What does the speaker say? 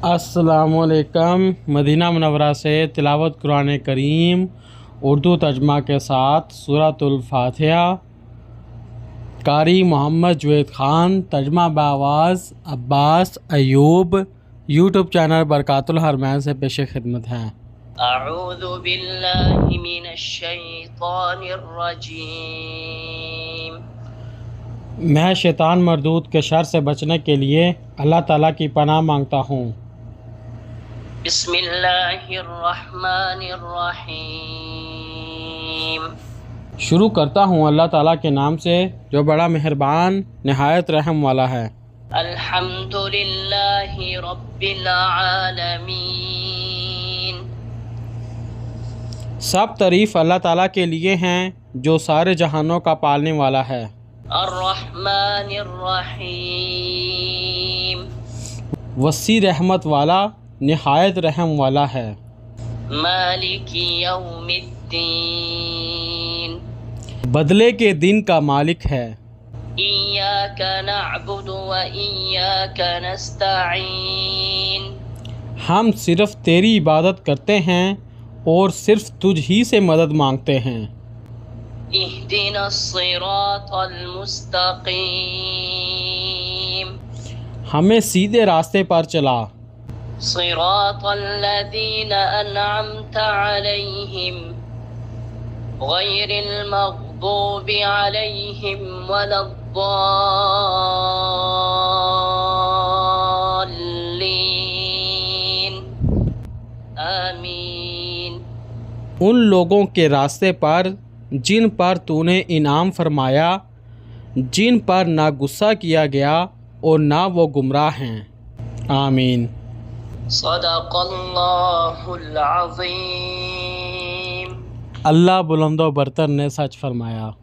अस्सलाम वालेकुम। Medina Munawwara से तिलावत कुरान करीम उर्दू तर्जमा के साथ सूरतुल फातिहा। कारी मोहम्मद जुवैद खान, तर्जमा बावाज़ अब्बास अयूब। यूट्यूब चैनल बरकातुल हरमैन से पेश खिदमत हैं। अऊज़ु बिल्लाहि मिनश्शैतानिर रजीम। मैं शैतान मरदूद के शर से बचने के लिए अल्लाह ताला की पनाह मांगता हूँ। बिस्मिल्लाहिर्रहमानिर्रहीम। शुरू करता हूँ अल्लाह ताला के नाम से जो बड़ा मेहरबान निहायत रहम वाला है। अल्हम्दुलिल्लाहि रब्बिल आलमीन। सब तारीफ़ अल्लाह ताला के लिए हैं जो सारे जहानों का पालने वाला है। अर्रहमानिर्रहीम। वसी रहमत वाला, निहायत रहम वाला है। मालिकी यौमिद्दीन। बदले के दिन का मालिक है। इय्याका नअबुदु व इय्याका नस्तईन। हम सिर्फ तेरी इबादत करते हैं और सिर्फ तुझ ही से मदद मांगते हैं। इहदिनस सिरातल मुस्तकीम। हमें सीधे रास्ते पर चला। सिरातल लज़ीना अनअमत अलैहिम गैरिल मग़दूबि अलैहिम वलद्दाल्लीन। आमीन। उन लोगों के रास्ते पर जिन पर तूने इनाम फरमाया, जिन पर ना गुस्सा किया गया और ना वो गुमराह हैं। आमीन। सदक़ल्लाहुल अज़ीम। अल्लाह बुलंद व बरतर ने सच फरमाया।